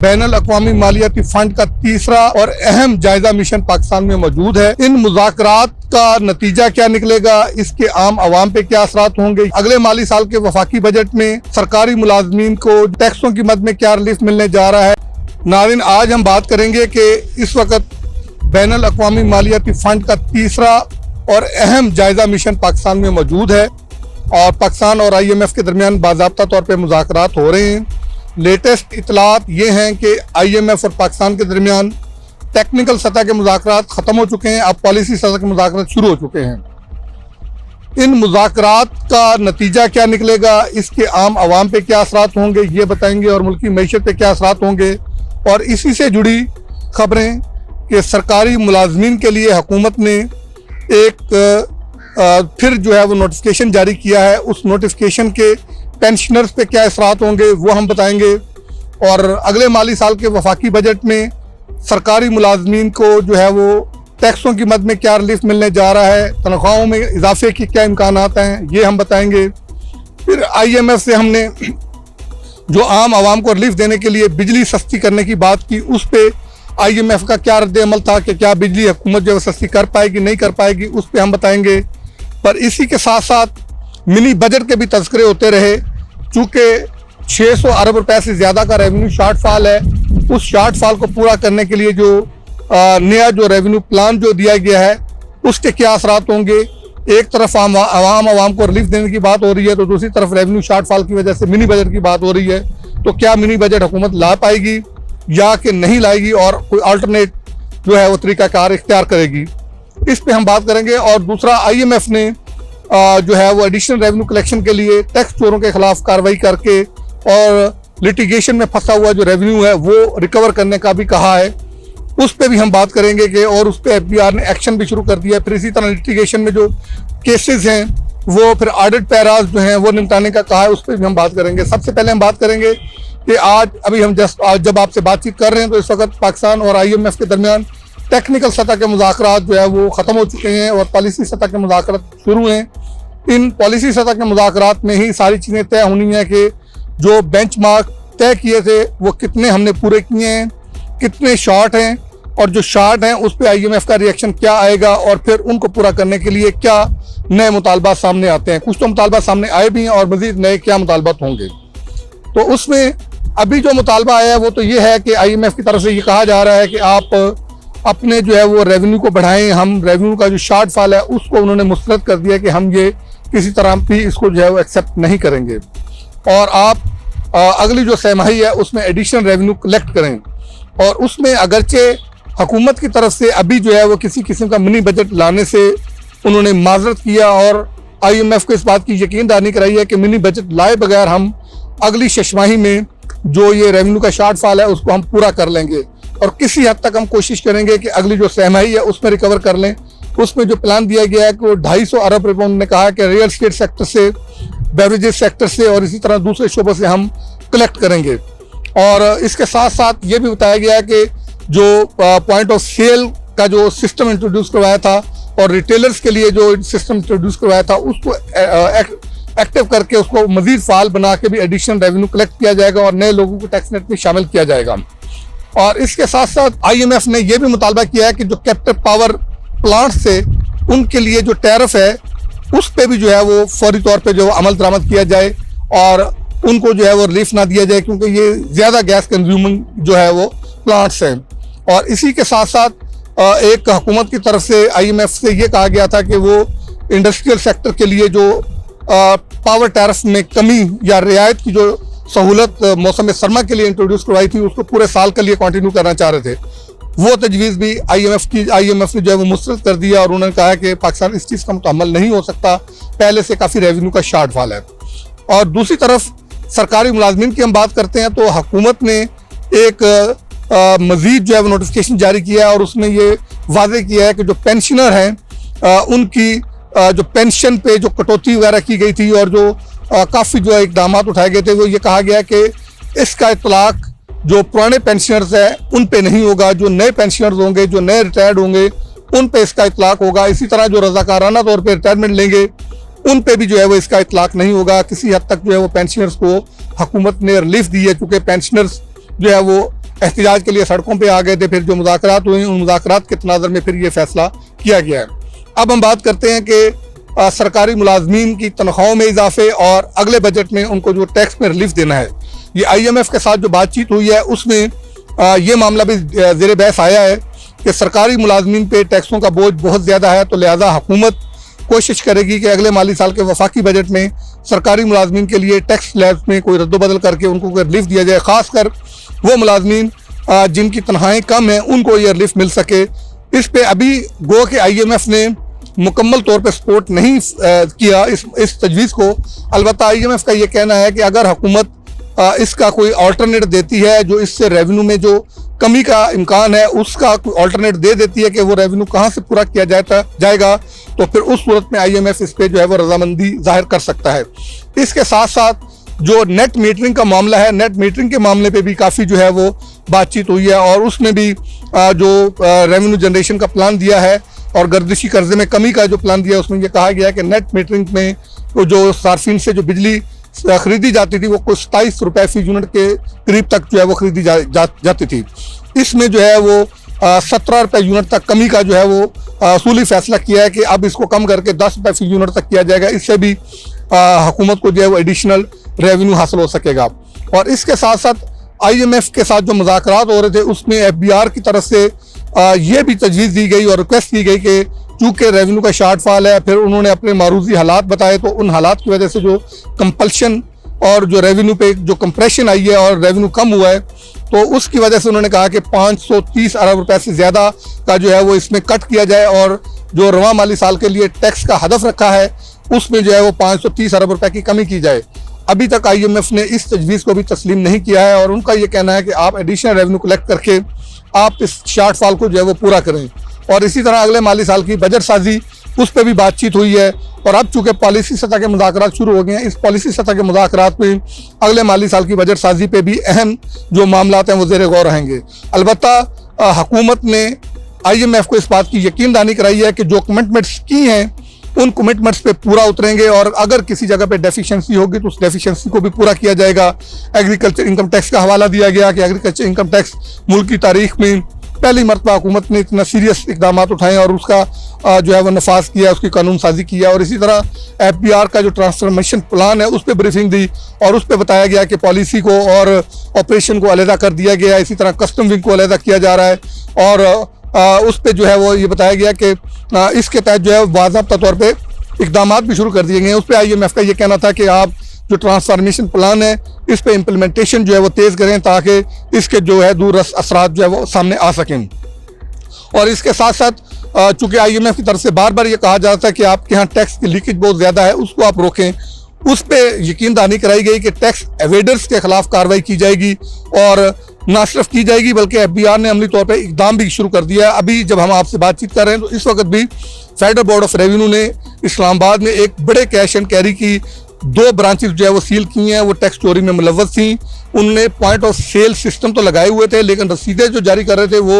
बैनुल अक़वामी मालियाती fund का तीसरा और अहम जायजा मिशन पाकिस्तान में मौजूद है। इन मुज़ाकरात का नतीजा क्या निकलेगा, इसके आम आवाम पे क्या असरात होंगे, अगले माली साल के वफाकी बजट में सरकारी मुलाजमीन को टैक्सों की मद में क्या रिलीफ मिलने जा रहा है। नाज़रीन, आज हम बात करेंगे कि इस वक्त बैनुल अक़वामी मालियाती फंड का तीसरा और अहम जायजा मिशन पाकिस्तान में मौजूद है और पाकिस्तान और IMF के दरमियान बाज़ाब्ता तौर पर मुज़ाकरात हो रहे हैं। लेटेस्ट इतलात ये हैं कि IMF और पाकिस्तान के दरमियान टेक्निकल सतह के मुज़ाकरात ख़त्म हो चुके हैं, अब पॉलिसी सतह के मुज़ाकरात शुरू हो चुके हैं। इन मुज़ाकरात का नतीजा क्या निकलेगा, इसके आम आवाम पे क्या असरात होंगे ये बताएंगे और मुल्की मईशत पे क्या असरात होंगे। और इसी से जुड़ी खबरें कि सरकारी मुलाजमीन के लिए हुकूमत ने एक फिर जो है वो नोटिफिकेशन जारी किया है, उस नोटिफिकेशन के पेंशनर्स पे क्या असरात होंगे वो हम बताएंगे। और अगले माली साल के वफाकी बजट में सरकारी मुलाजमीन को जो है वो टैक्सों की मद में क्या रिलीफ मिलने जा रहा है, तनख्वाहों में इजाफे के क्या इम्कानात हैं ये हम बताएंगे। फिर IMF से हमने जो आम आवाम को रिलीफ देने के लिए बिजली सस्ती करने की बात की, उस पे IMF का क्या रद्द अमल था कि क्या बिजली हुकूमत जो है सस्ती कर पाएगी नहीं कर पाएगी, उस पर हम बताएंगे। पर इसी के साथ साथ मिनी बजट के भी तज़किरे होते रहे। चूँकि 600 अरब रुपए से ज़्यादा का रेवेन्यू शार्टफॉल है, उस शार्टफॉल को पूरा करने के लिए जो नया जो रेवेन्यू प्लान जो दिया गया है उसके क्या असरात होंगे। एक तरफ आवाम को रिलीफ देने की बात हो रही है तो दूसरी तरफ रेवेन्यू शार्टफॉल की वजह से मिनी बजट की बात हो रही है। तो क्या मिनी बजट हुकूमत ला पाएगी या कि नहीं लाएगी और कोई अल्टरनेट जो है वो तरीक़ाकार इख्तियार करेगी, इस पे हम बात करेंगे। और दूसरा, IMF ने जो है वो एडिशनल रेवेन्यू कलेक्शन के लिए टैक्स चोरों के खिलाफ कार्रवाई करके और लिटिगेशन में फंसा हुआ जो रेवेन्यू है वो रिकवर करने का भी कहा है, उस पर भी हम बात करेंगे कि और उस पर FBR ने एक्शन भी शुरू कर दिया है। फिर इसी तरह लिटिगेशन में जो केसेस हैं वो फिर ऑडिट पैराज जो हैं वो निपटाने का कहा है, उस पर भी हम बात करेंगे। सबसे पहले हम बात करेंगे कि अभी हम आज जब आपसे बातचीत कर रहे हैं तो इस वक्त पाकिस्तान और IMF के दरमियान टेक्निकल सतह के मुज़ाकरात जो है वो ख़त्म हो चुके हैं और पॉलिसी सतह के मुज़ाकरात शुरू हैं। इन पॉलिसी सतह के मुज़ाकरात में ही सारी चीज़ें तय होनी है कि जो बेंचमार्क तय किए थे वो कितने हमने पूरे किए हैं, कितने शॉर्ट हैं और जो शॉर्ट हैं उस पर IMF का रिएक्शन क्या आएगा और फिर उनको पूरा करने के लिए क्या नए मुतालबात सामने आते हैं। कुछ तो मुतालबात सामने आए भी हैं और मज़ीद नए क्या मुतालबात होंगे। तो उसमें अभी जो मुतालबा आया है वो तो ये है कि IMF की तरफ से ये कहा जा रहा है कि आप अपने जो है वो रेवेन्यू को बढ़ाएं। हम रेवेन्यू का जो शार्टफॉल है उसको उन्होंने मुस्तरद कर दिया कि हम ये किसी तरह भी इसको जो है वो एक्सेप्ट नहीं करेंगे और आप अगली जो सहमाही है उसमें एडिशनल रेवेन्यू कलेक्ट करें। और उसमें अगरचे हुकूमत की तरफ से अभी जो है वो किसी किस्म का मिनी बजट लाने से उन्होंने माजरत किया और IMF को इस बात की यकीन दहानी कराई है कि मिनी बजट लाए बगैर हम अगली छमाही में जो ये रेवेन्यू का शार्टफॉल है उसको हम पूरा कर लेंगे और किसी हद तक हम कोशिश करेंगे कि अगली जो सहमाही है उसमें रिकवर कर लें। उसमें जो प्लान दिया गया है कि वो 250 अरब रुपये उन्होंने कहा कि रियल स्टेट सेक्टर से, बेवरेजेस सेक्टर से और इसी तरह दूसरे शोबों से हम कलेक्ट करेंगे। और इसके साथ साथ ये भी बताया गया है कि जो पॉइंट ऑफ सेल का जो सिस्टम इंट्रोड्यूस करवाया था और रिटेलर्स के लिए जो सिस्टम इंट्रोड्यूस करवाया था उसको एक्टिव करके उसको मजीद फाल बना के भी एडिशनल रेवेन्यू कलेक्ट किया जाएगा और नए लोगों को टैक्स नेट में शामिल किया जाएगा। और इसके साथ साथ IMF ने यह भी मुतालबा किया है कि जो कैप्टिव पावर प्लांट से उनके लिए जो टैरिफ है उस पर भी जो है वो फौरी तौर पे जो अमल दरामद किया जाए और उनको जो है वो रिलीफ ना दिया जाए क्योंकि ये ज़्यादा गैस कंज्यूमिंग जो है वो प्लांट्स हैं। और इसी के साथ साथ एक हुकूमत की तरफ से IMF से ये कहा गया था कि वो इंडस्ट्रियल सेक्टर के लिए जो पावर टैरिफ में कमी या रियायत की जो सहूलत मौसम सरमा के लिए इंट्रोड्यूस करवाई थी उसको पूरे साल के लिए कंटिन्यू करना चाह रहे थे, वो तजवीज़ भी IMF ने जो है वो मुस्तरद कर दिया और उन्होंने कहा कि पाकिस्तान इस चीज़ का मुतहम्मल नहीं हो सकता, पहले से काफ़ी रेवेन्यू का शार्टफॉल है। और दूसरी तरफ सरकारी मुलाजमीन की हम बात करते हैं तो हुकूमत ने एक मज़ीद जो है वो नोटिफिकेशन जारी किया है और उसमें ये वाज़ेह किया है कि जो पेंशनर हैं उनकी जो पेंशन पे जो कटौती वगैरह की गई थी और जो काफ़ी जो इकदाम उठाए गए थे वो ये कहा गया कि इसका इतलाक जो पुराने पेंशनर्स हैं उन पे नहीं होगा, जो नए पेंशनर्स होंगे, जो नए रिटायर्ड होंगे उन पे इसका इतलाक होगा। इसी तरह जो रज़ाकाराना तौर पे रिटायरमेंट लेंगे उन पे भी जो है वो इसका इतलाक नहीं होगा। किसी हद तक जो है वो पेंशनर्स को हुकूमत ने रिलीफ दी है क्योंकि पेंशनर्स जो है वो एहतजाज के लिए सड़कों पे आ गए थे। फिर जो मुज़ाकरात हुए, उन मुज़ाकरात के तनाज़ुर में फिर ये फैसला किया गया है। अब हम बात करते हैं कि सरकारी मुलाजमीन की तनख्वाहों में इजाफे और अगले बजट में उनको जो टैक्स में रिलीफ देना है। ये IMF के साथ जो बातचीत हुई है उसमें ये मामला भी ज़ेर बहस आया है कि सरकारी मुलाजमीन पे टैक्सों का बोझ बहुत ज़्यादा है, तो लिहाजा हुकूमत कोशिश करेगी कि अगले माली साल के वफाकी बजट में सरकारी मुलाजमीन के लिए टैक्स स्लैब्स में कोई रद्दोबदल करके उनको रिलीफ दिया जाए। ख़ासकर वो मुलाजमीन जिनकी तनख्वाहें कम हैं उनको ये रिलीफ मिल सके। इस पे अभी गो के IMF ने मुकम्मल तौर पे सपोर्ट नहीं किया इस तजवीज़ को। अलबत्ता IMF का ये कहना है कि अगर हुकूमत इसका कोई अल्टरनेट देती है, जो इससे रेवेन्यू में जो कमी का इम्कान है उसका कोई अल्टरनेट दे देती है कि वो रेवेन्यू कहाँ से पूरा किया जाएगा, तो फिर उस सूरत में IMF इस पे जो है वो रजामंदी जाहिर कर सकता है। इसके साथ साथ जो नेट मीटरिंग का मामला है, नेट मीटरिंग के मामले पे भी काफ़ी जो है वो बातचीत हुई है और उसमें भी जो रेवेन्यू जनरेशन का प्लान दिया है और गर्दिशी कर्जे में कमी का जो प्लान दिया है उसमें ये कहा गया है कि नेट मीटरिंग में तो जो सार्फिन से जो बिजली खरीदी जाती थी वो कुछ 27 रुपये फी यूनिट के करीब तक जो है वो खरीदी जाती थी। इसमें जो है वो 17 रुपये यूनिट तक कमी का जो है वो असूली फैसला किया है कि अब इसको कम करके 10 रुपये फी यूनिट तक किया जाएगा। इससे भी हुकूमत को जो है वो एडिशनल रेवेन्यू हासिल हो सकेगा। और इसके साथ साथ IMF के साथ जो मुज़ाकरात हो रहे थे उसमें FBR की तरफ से ये भी तजवीज़ दी गई और रिक्वेस्ट की गई कि चूँकि रेवेन्यू का शार्टफॉल है, फिर उन्होंने अपने मारूजी हालात बताए, तो उन हालात की वजह से जो कंपल्शन और जो रेवेन्यू पे जो कंप्रेशन आई है और रेवेन्यू कम हुआ है, तो उसकी वजह से उन्होंने कहा कि 530 अरब रुपए से ज़्यादा का जो है वो इसमें कट किया जाए और जो रवां माली साल के लिए टैक्स का हदफ रखा है उसमें जो है वो 530 अरब रुपए की कमी की जाए। अभी तक IMF ने इस तजवीज़ को भी तस्लीम नहीं किया है और उनका ये कहना है कि आप एडिशनल रेवेन्यू कलेक्ट करके आप इस शार्टफॉल को जो है वो पूरा करें। और इसी तरह अगले माली साल की बजट साजी उस पर भी बातचीत हुई है और अब चूँकि पॉलिसी सतह के मुज़ाकरात शुरू हो गए हैं, इस पॉलिसी सतह के मुज़ाकरात में अगले माली साल की बजट साजी पे भी अहम जो मामलात हैं वो ज़ेर गौर रहेंगे। अलबत्ता हुकूमत ने IMF को इस बात की यकीन दहानी कराई है कि जो कमिटमेंट्स की हैं उन कमिटमेंट्स पे पूरा उतरेंगे और अगर किसी जगह पे डेफिशिएंसी होगी तो उस डेफिशिएंसी को भी पूरा किया जाएगा। एग्रीकल्चर इनकम टैक्स का हवाला दिया गया कि एग्रीकल्चर इनकम टैक्स मुल्क की तारीख में पहली मरतबा हुकूमत ने इतना सीरियस इकदाम उठाए और उसका जो है वो नफाज किया, उसकी कानून साजी किया। और इसी तरह FBR का जो ट्रांसफॉर्मेशन प्लान है उस पर ब्रीफिंग दी और उस पर बताया गया कि पॉलिसी को और ऑपरेशन को अलहदा कर दिया गया। इसी तरह कस्टम विंग को अलहदा किया जा रहा है और उस पर जो है वो ये बताया गया कि इसके तहत जो है बाज़ाब्ता तौर पे इकदाम भी शुरू कर दिए गए हैं। उस पर IMF का ये कहना था कि आप जो ट्रांसफॉर्मेशन प्लान है इस पे इम्प्लीमेंटेशन जो है वो तेज़ करें ताकि इसके जो है दूररस असरात जो है वो सामने आ सकें। और इसके साथ साथ चूँकि IMF की तरफ से बार बार ये कहा जाता है कि आपके यहाँ टैक्स की लीकेज बहुत ज़्यादा है, उसको आप रोकें, उस पर यकीन दहानी कराई गई कि टैक्स एवेडर्स के खिलाफ कार्रवाई की जाएगी और ना सिर्फ की जाएगी बल्कि FBR ने अमली तौर पर इकदाम भी शुरू कर दिया है। अभी जब हम आपसे बातचीत कर रहे हैं तो इस वक्त भी फेडरल बोर्ड ऑफ रेवेन्यू ने इस्लामाबाद में एक बड़े कैश एंड कैरी की 2 ब्रांचेस जो है वो सील की हैं। वो टैक्स चोरी में मुलव्वस थी। उनने पॉइंट ऑफ सेल सिस्टम तो लगाए हुए थे लेकिन रसीदें जो जारी कर रहे थे वो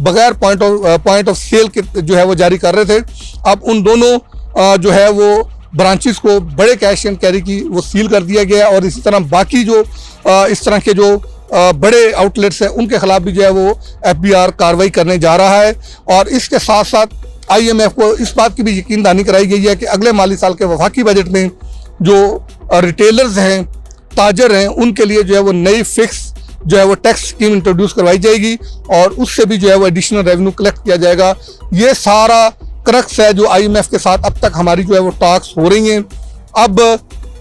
बगैर पॉइंट ऑफ सेल के जो है वो जारी कर रहे थे। अब उन दोनों जो है वो ब्रांचेस को बड़े कैश एंड कैरी की वो सील कर दिया गया और इसी तरह बाकी जो इस तरह के जो बड़े आउटलेट्स हैं उनके खिलाफ भी जो है वो FBR कार्रवाई करने जा रहा है। और इसके साथ साथ IMF को इस बात की भी यकीन दहानी कराई गई है कि अगले माली साल के वफाकी बजट में जो रिटेलर्स हैं, ताजर हैं, उनके लिए जो है वो नई फिक्स जो है वो टैक्स स्कीम इंट्रोड्यूस करवाई जाएगी और उससे भी जो है वो एडिशनल रेवेन्यू कलेक्ट किया जाएगा। ये सारा क्रक्स है जो IMF के साथ अब तक हमारी जो है वो टॉक्स हो रही हैं। अब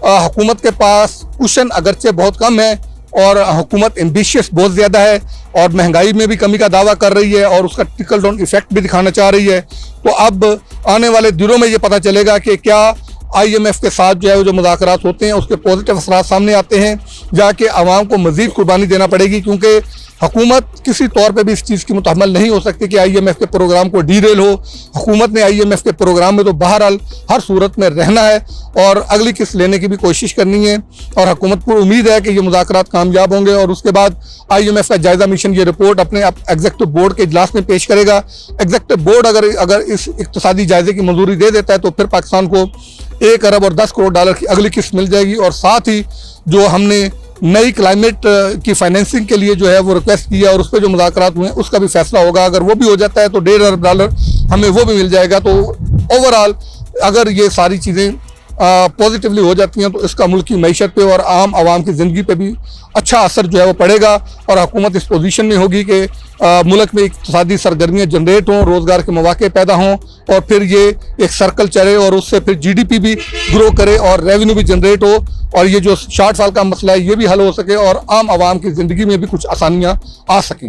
हुकूमत के पास कुशन अगरचे बहुत कम है और हुकूमत एम्बिशियस बहुत ज़्यादा है और महंगाई में भी कमी का दावा कर रही है और उसका ट्रिकल डाउन इफेक्ट भी दिखाना चाह रही है। तो अब आने वाले दिनों में ये पता चलेगा कि क्या IMF के साथ जो है वो जो मुज़ाकरात होते हैं उसके पॉजिटिव असरात सामने आते हैं, जाके आवाम को मज़ीद कुर्बानी देना पड़ेगी क्योंकि हुकूमत किसी तौर पे भी इस चीज़ की मुतहम्मल नहीं हो सकती कि IMF के प्रोग्राम को डीरेल हो। हुकूमत ने IMF के प्रोग्राम में तो बहरहाल हर सूरत में रहना है और अगली किस्त लेने की भी कोशिश करनी है और हुकूमत को उम्मीद है कि ये मुज़ाकरात कामयाब होंगे और उसके बाद IMF का जायज़ा मिशन ये रिपोर्ट अपने एग्जीक्यूटिव बोर्ड के इजलास में पेश करेगा। एग्जीक्यूटिव बोर्ड अगर इस इक़्तिसादी जायज़े की मंजूरी दे देता है तो फिर पाकिस्तान को 1 अरब और 10 करोड़ डॉलर की अगली किस्त मिल जाएगी और साथ ही जो हमने नई क्लाइमेट की फाइनेंसिंग के लिए जो है वो रिक्वेस्ट की है और उस पर जो मुज़ाकरात हुए हैं उसका भी फैसला होगा। अगर वो भी हो जाता है तो $1.5 अरब हमें वो भी मिल जाएगा। तो ओवरऑल अगर ये सारी चीज़ें पॉजिटिवली हो जाती हैं तो इसका मुल्क की मईशत पे और आम आवाम की ज़िंदगी पे भी अच्छा असर जो है वो पड़ेगा और हुकूमत इस पोजीशन में होगी कि मुल्क में इक़्तिसादी सरगर्मियाँ जनरेट हों, रोज़गार के मौके पैदा हों और फिर ये एक सर्कल चले और उससे फिर GDP भी ग्रो करे और रेवेन्यू भी जनरेट हो और ये जो 60 साल का मसला है ये भी हल हो सके और आम आवाम की ज़िंदगी में भी कुछ आसानियाँ आ सकें।